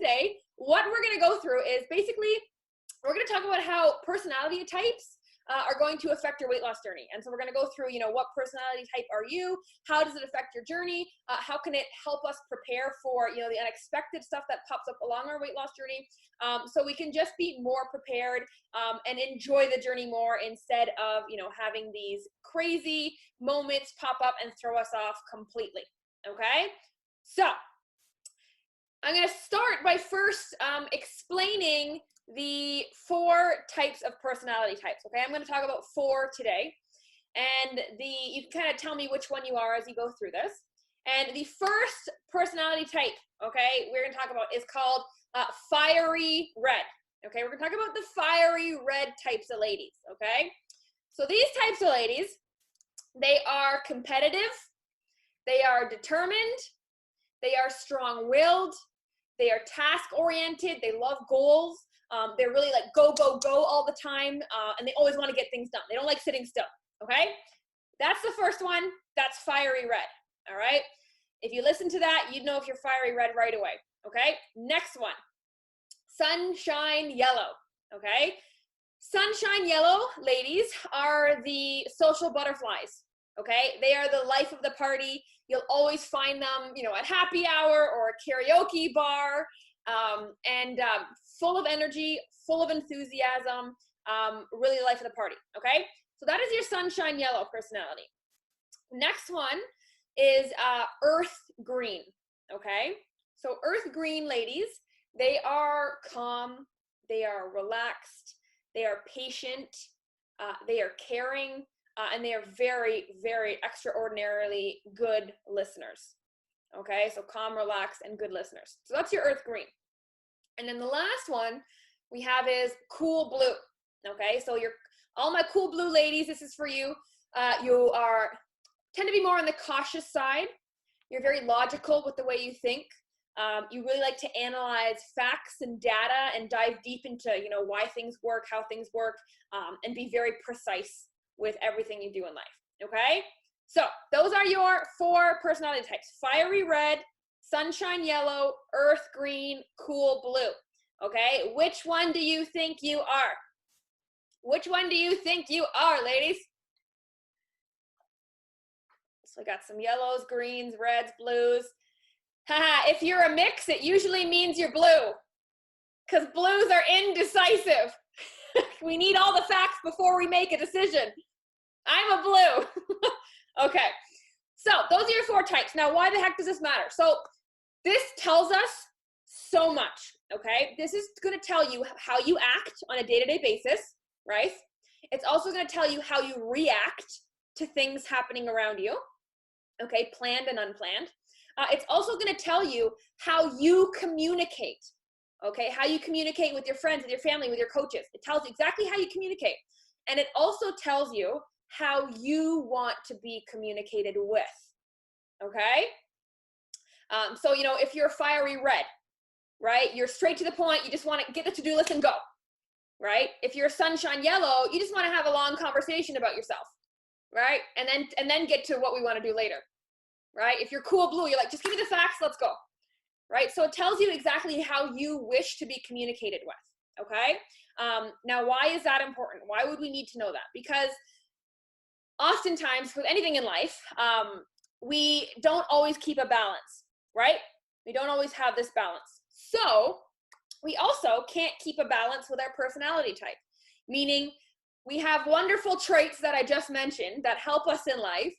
today, what we're going to go through is basically, we're going to talk about how personality types are going to affect your weight loss journey. And so we're going to go through, what personality type are you? How does it affect your journey? How can it help us prepare for, the unexpected stuff that pops up along our weight loss journey? So we can just be more prepared and enjoy the journey more instead of, having these crazy moments pop up and throw us off completely. Okay? So I'm going to start by first explaining the 4 types of personality types. Okay, I'm going to talk about 4 today, and you can kind of tell me which one you are as you go through this. And the first personality type, okay, we're going to talk about is called fiery red. Okay, we're going to talk about the fiery red types of ladies. Okay, so these types of ladies, they are competitive, they are determined, they are strong-willed, they are task-oriented, they love goals. They're really like go, go, go all the time, and they always want to get things done. They don't like sitting still, okay? That's the first one. That's fiery red, all right? If you listen to that, you'd know if you're fiery red right away, okay? Next one, sunshine yellow, okay? Sunshine yellow ladies are the social butterflies, okay? They are the life of the party. You'll always find them, at happy hour or a karaoke bar, and full of energy, full of enthusiasm, really the life of the party, okay? So that is your sunshine yellow personality. Next one is earth green, okay? So earth green ladies, they are calm, they are relaxed, they are patient, they are caring, and they are very, very extraordinarily good listeners. Okay, so calm, relaxed, and good listeners. So that's your earth green. And then the last one we have is cool blue. Okay, so all my cool blue ladies, this is for you. You tend to be more on the cautious side. You're very logical with the way you think. You really like to analyze facts and data and dive deep into, why things work, how things work, and be very precise with everything you do in life. Okay? So those are your 4 personality types: fiery red, sunshine yellow, earth green, cool blue. Okay, which one do you think you are? Which one do you think you are, ladies? So I got some yellows, greens, reds, blues. Haha, if you're a mix, it usually means you're blue, because blues are indecisive. We need all the facts before we make a decision. I'm a blue. Okay, so those are your 4 types. Now, why the heck does this matter? So this tells us so much, okay? This is going to tell you how you act on a day-to-day basis, right? It's also going to tell you how you react to things happening around you, okay, planned and unplanned. It's also going to tell you how you communicate, okay, how you communicate with your friends, with your family, with your coaches. It tells you exactly how you communicate. And it also tells you how you want to be communicated with, okay? So, if you're fiery red, right, you're straight to the point, you just want to get the to-do list and go, right? If you're sunshine yellow, you just want to have a long conversation about yourself, right? And then get to what we want to do later, right? If you're cool blue, you're like, just give me the facts, let's go, right? So it tells you exactly how you wish to be communicated with, okay? Now, why is that important? Why would we need to know that? Because oftentimes with anything in life, we don't always keep a balance, right? We don't always have this balance. So we also can't keep a balance with our personality type, meaning we have wonderful traits that I just mentioned that help us in life,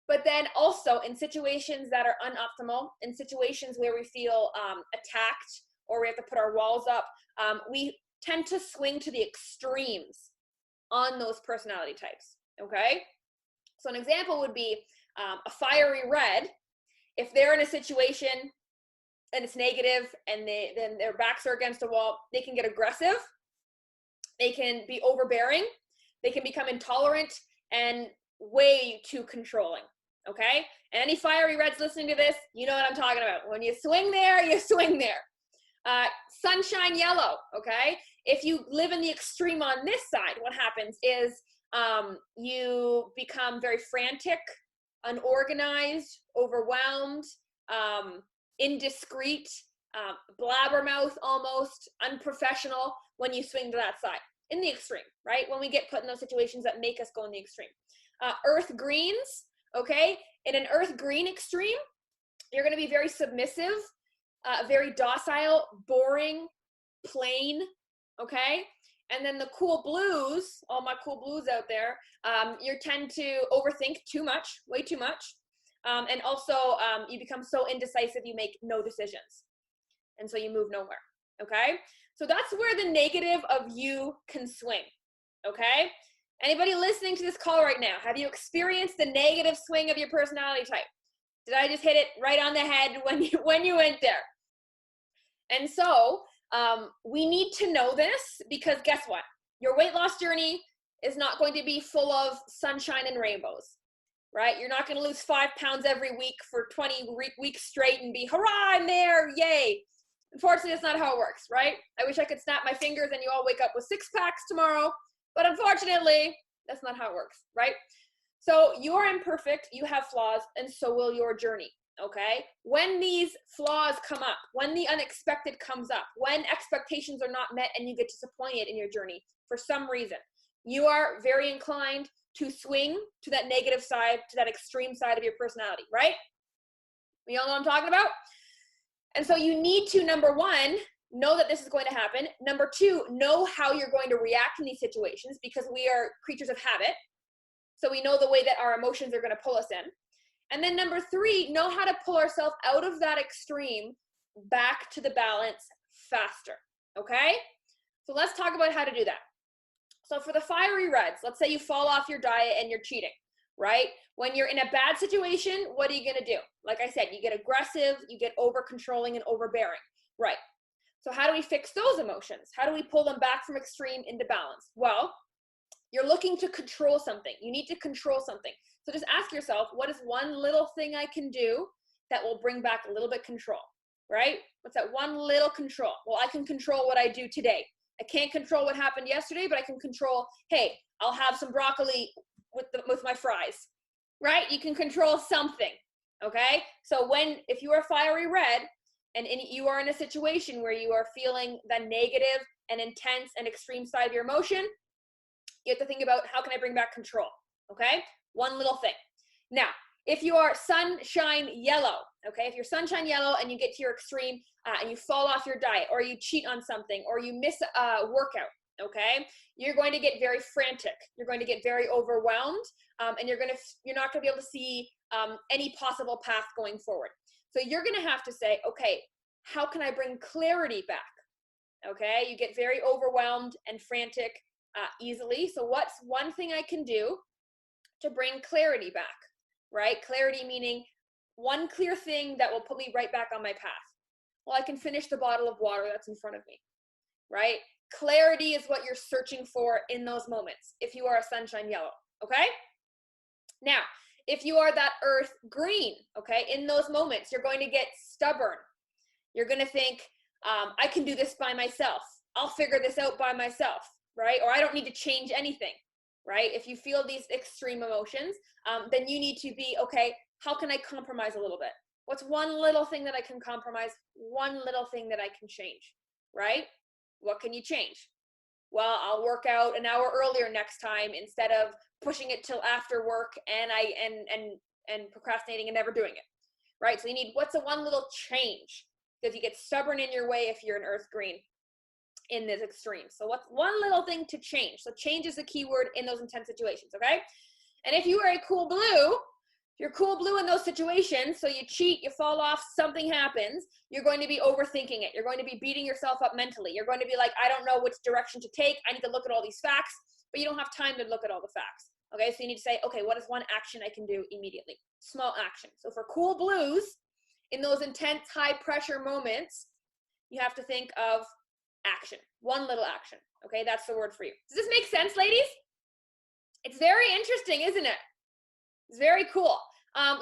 but then also in situations that are unoptimal, in situations where we feel attacked or we have to put our walls up, we tend to swing to the extremes on those personality types, okay? So an example would be a fiery red. If they're in a situation and it's negative and then their backs are against a wall, they can get aggressive, they can be overbearing, they can become intolerant and way too controlling, okay? And any fiery reds listening to this, you know what I'm talking about. When you swing there, you swing there. Sunshine yellow, okay? If you live in the extreme on this side, what happens is you become very frantic, unorganized, overwhelmed, indiscreet, blabbermouth, almost unprofessional when you swing to that side in the extreme, right? When we get put in those situations that make us go in the extreme. Earth greens, okay? In an earth green extreme, you're going to be very submissive, very docile, boring, plain, okay? And then the cool blues, all my cool blues out there, you tend to overthink too much, way too much. And also you become so indecisive, you make no decisions. And so you move nowhere, okay? So that's where the negative of you can swing, okay? Anybody listening to this call right now, have you experienced the negative swing of your personality type? Did I just hit it right on the head when you went there? And so we need to know this, because guess what? Your weight loss journey is not going to be full of sunshine and rainbows, right? You're not going to lose 5 pounds every week for 20 weeks straight and be, hurrah, I'm there, yay. Unfortunately, that's not how it works, right? I wish I could snap my fingers and you all wake up with 6 packs tomorrow, but unfortunately, that's not how it works, right? So you are imperfect, you have flaws, and so will your journey, okay? When these flaws come up, when the unexpected comes up, when expectations are not met and you get disappointed in your journey for some reason, you are very inclined to swing to that negative side, to that extreme side of your personality, right? We all know what I'm talking about? And so you need to, number one, know that this is going to happen. Number two, know how you're going to react in these situations, because we are creatures of habit. So we know the way that our emotions are going to pull us in. And then number three, know how to pull ourselves out of that extreme back to the balance faster, okay? So let's talk about how to do that. So for the fiery reds, let's say you fall off your diet and you're cheating, right? When you're in a bad situation, what are you going to do? Like I said, you get aggressive, you get over controlling and overbearing, right? So how do we fix those emotions? How do we pull them back from extreme into balance? Well, you're looking to control something. You need to control something. So just ask yourself, what is one little thing I can do that will bring back a little bit control, right? What's that one little control? Well, I can control what I do today. I can't control what happened yesterday, but I can control, hey, I'll have some broccoli with my fries, right? You can control something, okay? So if you are fiery red and you are in a situation where you are feeling the negative and intense and extreme side of your emotion, you have to think about, how can I bring back control, okay? One little thing. Now, if you are sunshine yellow, okay, if you're sunshine yellow and you get to your extreme and you fall off your diet, or you cheat on something, or you miss a workout, okay, you're going to get very frantic. You're going to get very overwhelmed, and you're not going to be able to see any possible path going forward. So you're going to have to say, okay, how can I bring clarity back? Okay, you get very overwhelmed and frantic easily. So what's one thing I can do to bring clarity back, right? Clarity meaning one clear thing that will put me right back on my path. Well, I can finish the bottle of water that's in front of me, right? Clarity is what you're searching for in those moments if you are a sunshine yellow, okay? Now, if you are that earth green, okay, in those moments, you're going to get stubborn. You're going to think, I can do this by myself. I'll figure this out by myself, right? Or I don't need to change anything, right? If you feel these extreme emotions, then you need to be, okay, how can I compromise a little bit? What's one little thing that I can compromise? One little thing that I can change, right? What can you change? Well, I'll work out an hour earlier next time instead of pushing it till after work and procrastinating and never doing it, right? So you need, what's the one little change? Because you get stubborn in your way if you're an earth green in this extreme. So what's one little thing to change? So change is the key word in those intense situations, okay? And if you are a cool blue, you're cool blue in those situations, so you cheat, you fall off, something happens, you're going to be overthinking it. You're going to be beating yourself up mentally. You're going to be like, I don't know which direction to take. I need to look at all these facts, but you don't have time to look at all the facts. Okay, so you need to say, okay, what is one action I can do immediately? Small action. So for cool blues, in those intense, high pressure moments, you have to think of action. One little action. Okay, that's the word for you. Does this make sense, ladies? It's very interesting, isn't it? It's very cool.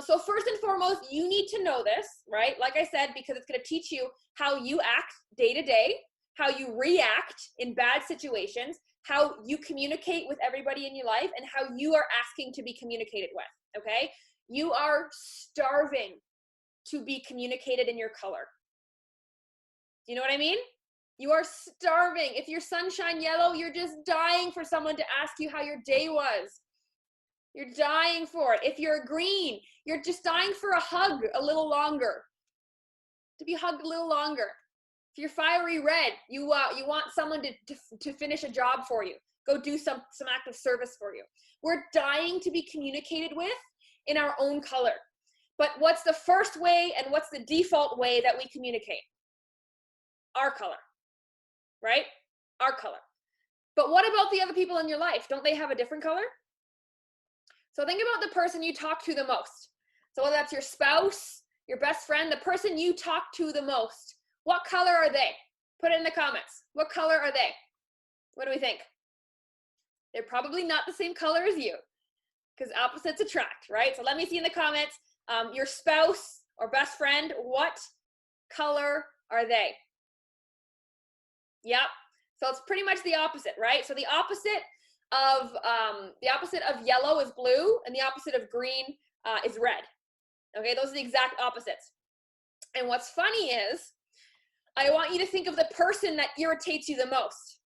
So first and foremost, you need to know this, right? Like I said, because it's going to teach you how you act day to day, how you react in bad situations, how you communicate with everybody in your life, and how you are asking to be communicated with, okay? You are starving to be communicated in your color. You know what I mean? You are starving. If you're sunshine yellow, you're just dying for someone to ask you how your day was. You're dying for it. If you're green, you're just dying for a hug a little longer, to be hugged a little longer. If you're fiery red, you want someone to finish a job for you, go do some act of service for you. We're dying to be communicated with in our own color. But what's the first way and what's the default way that we communicate? Our color, right? Our color. But what about the other people in your life? Don't they have a different color? So think about the person you talk to the most. So whether that's your spouse, your best friend, the person you talk to the most, what color are they? Put it in the comments. What color are they? What do we think? They're probably not the same color as you, because opposites attract, right? So let me see in the comments, your spouse or best friend, what color are they? Yep. So it's pretty much the opposite, right? So the opposite of yellow is blue, and the opposite of green is red. Okay, those are the exact opposites. And what's funny is, I want you to think of the person that irritates you the most.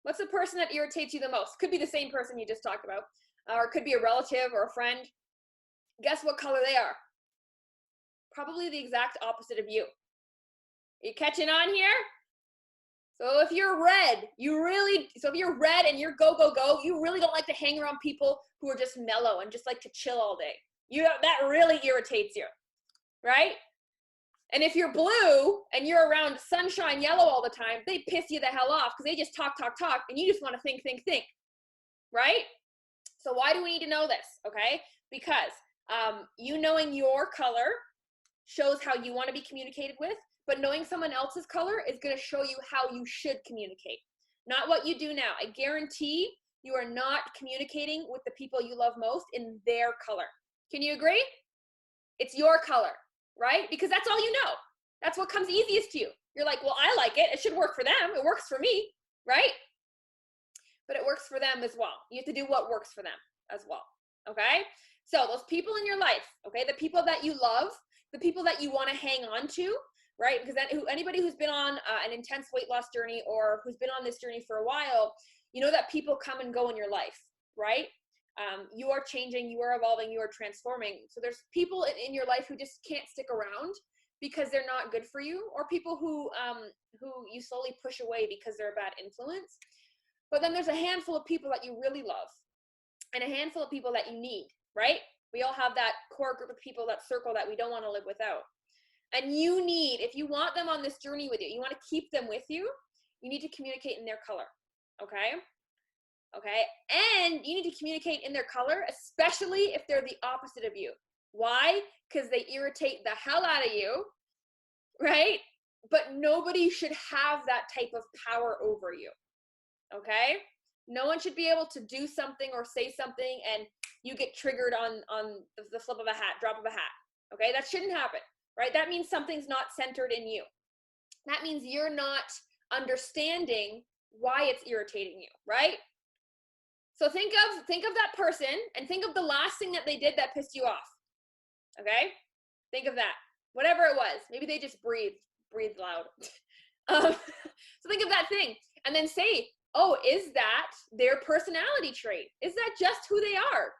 What's the person that irritates you the most? Could be the same person you just talked about, or it could be a relative or a friend. Guess what color they are? Probably the exact opposite of you. Are you catching on here? So if you're red, if you're red and you're go, go, go, you really don't like to hang around people who are just mellow and just like to chill all day. That really irritates you, right? And if you're blue and you're around sunshine yellow all the time, they piss you the hell off because they just talk, and you just want to think, right? So why do we need to know this, okay? Because you knowing your color shows how you want to be communicated with, but knowing someone else's color is going to show you how you should communicate, not what you do now. I guarantee you are not communicating with the people you love most in their color. Can you agree? It's your color, right? Because that's all you know. That's what comes easiest to you. You're like, well, I like it. It should work for them. It works for me, right? But it works for them as well. You have to do what works for them as well, okay? So those people in your life, okay, the people that you love, the people that you want to hang on to, right? Because anybody who's been on an intense weight loss journey or who's been on this journey for a while, you know that people come and go in your life, right? You are changing, you are evolving, you are transforming. So there's people in your life who just can't stick around because they're not good for you, or people who you slowly push away because they're a bad influence. But then there's a handful of people that you really love and a handful of people that you need, right? We all have that core group of people, that circle that we don't want to live without. And you need, if you want them on this journey with you, you want to keep them with you, you need to communicate in their color, okay? Okay, and you need to communicate in their color, especially if they're the opposite of you. Why? Because they irritate the hell out of you, right? But nobody should have that type of power over you, okay? No one should be able to do something or say something and you get triggered on the flip of a hat, drop of a hat, okay? That shouldn't happen, right? That means something's not centered in you. That means you're not understanding why it's irritating you, right? So think of that person and think of the last thing that they did that pissed you off. Okay? Think of that. Whatever it was. Maybe they just breathed loud. So think of that thing and then say, oh, is that their personality trait? Is that just who they are?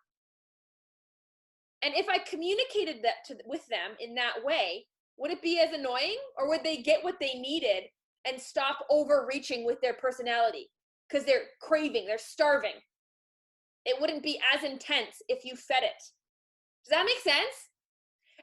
And if I communicated that with them in that way, would it be as annoying, or would they get what they needed and stop overreaching with their personality? Because they're craving, they're starving. It wouldn't be as intense if you fed it. Does that make sense?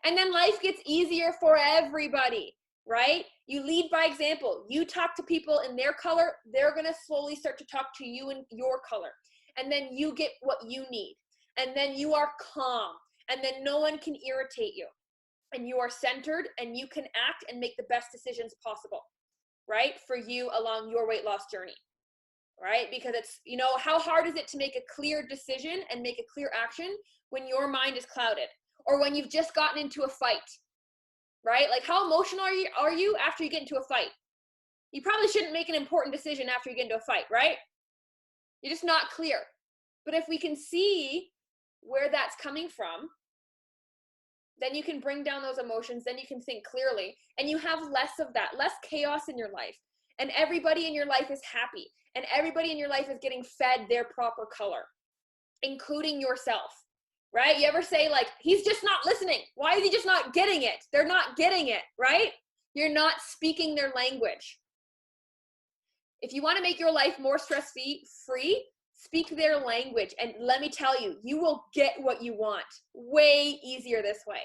And then life gets easier for everybody, right? You lead by example. You talk to people in their color, they're going to slowly start to talk to you in your color. And then you get what you need. And then you are calm. And then no one can irritate you. And you are centered and you can act and make the best decisions possible, right? For you along your weight loss journey. Right? Because it's, how hard is it to make a clear decision and make a clear action when your mind is clouded, or when you've just gotten into a fight, right? Like, how emotional are you after you get into a fight? You probably shouldn't make an important decision after you get into a fight, right? You're just not clear. But if we can see where that's coming from, then you can bring down those emotions, then you can think clearly, and you have less of that, less chaos in your life. And everybody in your life is happy, and everybody in your life is getting fed their proper color, including yourself, right? You ever say like, he's just not listening. Why is he just not getting it? They're not getting it, right? You're not speaking their language. If you want to make your life more stress-free, speak their language. And let me tell you, you will get what you want way easier this way,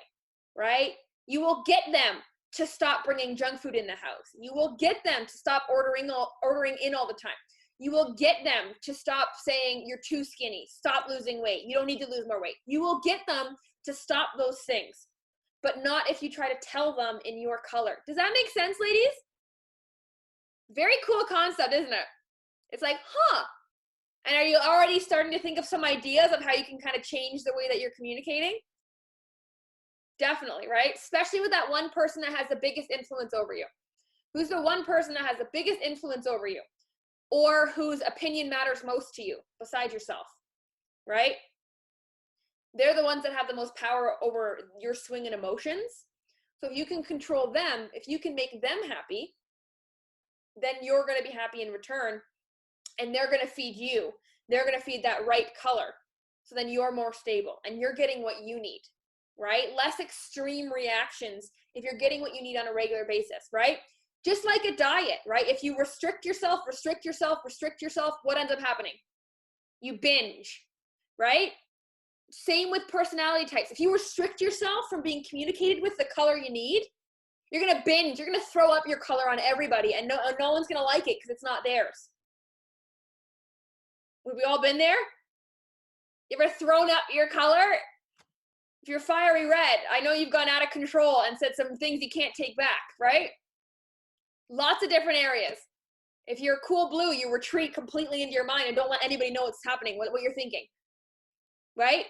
right? You will get them to stop bringing junk food in the house. You will get them to stop ordering in all the time. You will get them to stop saying you're too skinny, stop losing weight, you don't need to lose more weight. You will get them to stop those things, but not if you try to tell them in your color. Does that make sense, ladies? Very cool concept, isn't it? It's like, huh. And are you already starting to think of some ideas of how you can kind of change the way that you're communicating? Definitely, right? Especially with that one person that has the biggest influence over you. Who's the one person that has the biggest influence over you? Or whose opinion matters most to you besides yourself, right? They're the ones that have the most power over your swing and emotions. So if you can control them, if you can make them happy, then you're going to be happy in return, and they're going to feed you. They're going to feed that right color. So then you're more stable and you're getting what you need, right? Less extreme reactions if you're getting what you need on a regular basis, right? Just like a diet, right? If you restrict yourself, what ends up happening? You binge, right? Same with personality types. If you restrict yourself from being communicated with the color you need, you're going to binge. You're going to throw up your color on everybody, and no one's going to like it because it's not theirs. Have we all been there? You ever thrown up your color? If you're fiery red, I know you've gone out of control and said some things you can't take back, right? Lots of different areas. If you're cool blue, you retreat completely into your mind and don't let anybody know what's happening, what you're thinking, right?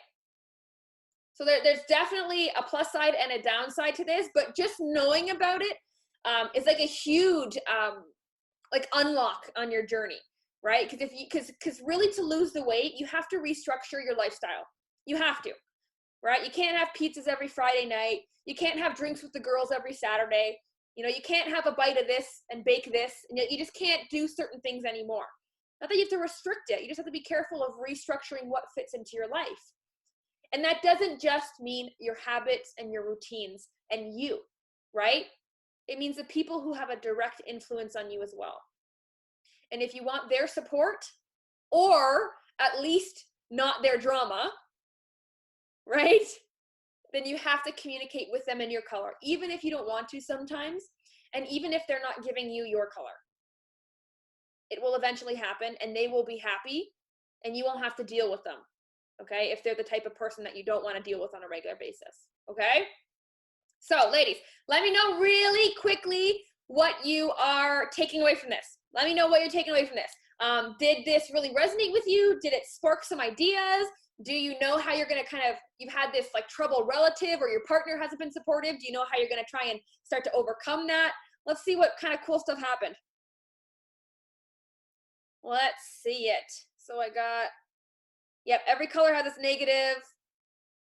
So there's definitely a plus side and a downside to this, but just knowing about it is like a huge like unlock on your journey, right? Because really to lose the weight, you have to restructure your lifestyle. You have to, right? You can't have pizzas every Friday night. You can't have drinks with the girls every Saturday. You know, you can't have a bite of this and bake this. You just can't do certain things anymore. Not that you have to restrict it. You just have to be careful of restructuring what fits into your life. And that doesn't just mean your habits and your routines and you, right? It means the people who have a direct influence on you as well. And if you want their support, or at least not their drama, right? Then you have to communicate with them in your color, even if you don't want to sometimes, and even if they're not giving you your color. It will eventually happen, and they will be happy, and you won't have to deal with them, okay? If they're the type of person that you don't want to deal with on a regular basis, okay? So, ladies, let me know really quickly what you are taking away from this. Let me know what you're taking away from this. Did this really resonate with you? Did it spark some ideas? Do you know how you're going to you've had this like troubled relative or your partner hasn't been supportive? Do you know how you're going to try and start to overcome that? Let's see what kind of cool stuff happened. Let's see it. So I got, yep, every color has its negative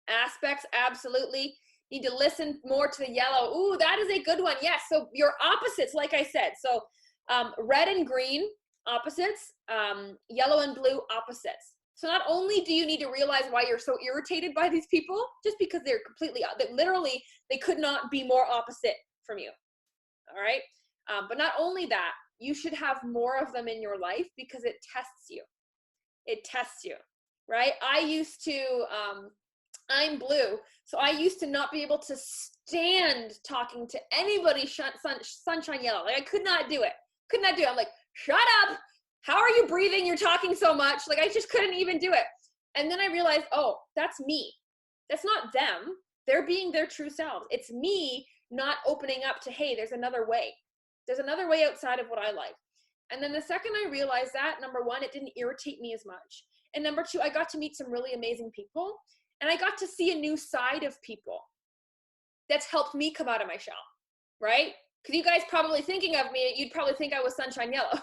aspects. Absolutely. Need to listen more to the yellow. Ooh, that is a good one. Yes. So your opposites, like I said. So red and green, opposites. Yellow and blue, opposites. So not only do you need to realize why you're so irritated by these people, just because they're literally, they could not be more opposite from you. All right. But not only that, you should have more of them in your life because it tests you. It tests you, right? I used to, I'm blue, so I used to not be able to stand talking to anybody sunshine yellow. Like I could not do it. Could not do it. I'm like, shut up. How are you breathing? You're talking so much. Like I just couldn't even do it. And then I realized, oh, that's me. That's not them. They're being their true selves. It's me not opening up to, hey, there's another way. There's another way outside of what I like. And then the second I realized that, number one, it didn't irritate me as much. And number two, I got to meet some really amazing people. And I got to see a new side of people that's helped me come out of my shell, right? Because you guys probably thinking of me, you'd probably think I was sunshine yellow,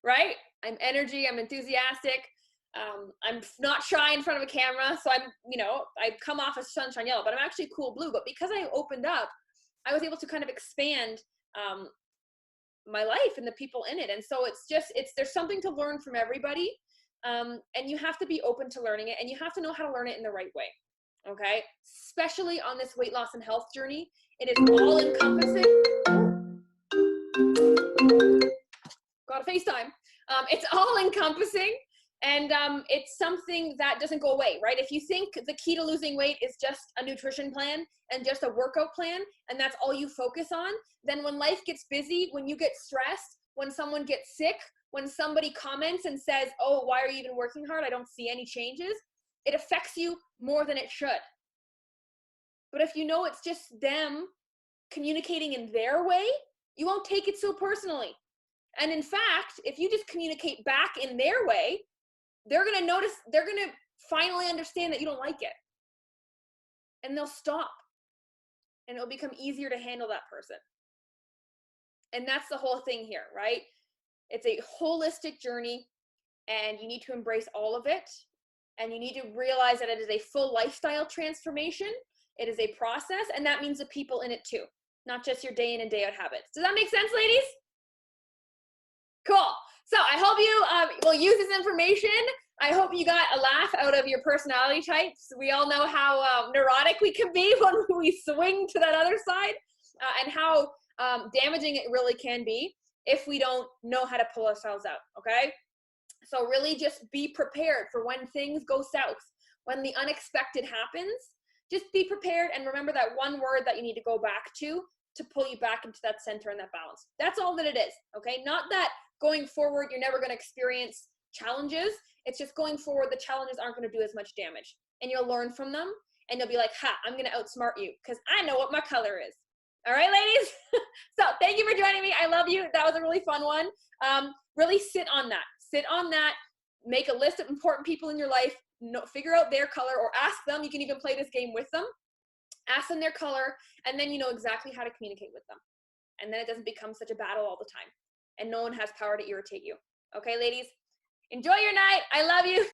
right? I'm energy, I'm enthusiastic. I'm not shy in front of a camera, so I'm, you know, I come off as sunshine yellow, but I'm actually cool blue. But because I opened up, I was able to kind of expand my life and the people in it. And so there's something to learn from everybody. And you have to be open to learning it, and you have to know how to learn it in the right way. Okay. Especially on this weight loss and health journey. It is all encompassing. Got a FaceTime. It's all encompassing. And it's something that doesn't go away, right? If you think the key to losing weight is just a nutrition plan and just a workout plan, and that's all you focus on, then when life gets busy, when you get stressed, when someone gets sick, when somebody comments and says, oh, why are you even working hard? I don't see any changes. It affects you more than it should. But if you know it's just them communicating in their way, you won't take it so personally. And in fact, if you just communicate back in their way, they're going to notice, they're going to finally understand that you don't like it. And they'll stop. And it'll become easier to handle that person. And that's the whole thing here, right? It's a holistic journey, and you need to embrace all of it. And you need to realize that it is a full lifestyle transformation. It is a process, and that means the people in it too, not just your day in and day out habits. Does that make sense, ladies? Cool. So I hope you will use this information. I hope you got a laugh out of your personality types. We all know how neurotic we can be when we swing to that other side, and how damaging it really can be if we don't know how to pull ourselves out, okay? So really just be prepared for when things go south, when the unexpected happens. Just be prepared, and remember that one word that you need to go back to pull you back into that center and that balance. That's all that it is, okay? Not that going forward you're never going to experience challenges. It's just going forward the challenges aren't going to do as much damage, and you'll learn from them, and you'll be like, ha, I'm going to outsmart you because I know what my color is. All right, ladies? So thank you for joining me. I love you. That was a really fun one. Really sit on that. Sit on that. Make a list of important people in your life. Figure out their color, or ask them. You can even play this game with them. Ask them their color, and then you know exactly how to communicate with them. And then it doesn't become such a battle all the time. And no one has power to irritate you. Okay, ladies? Enjoy your night. I love you.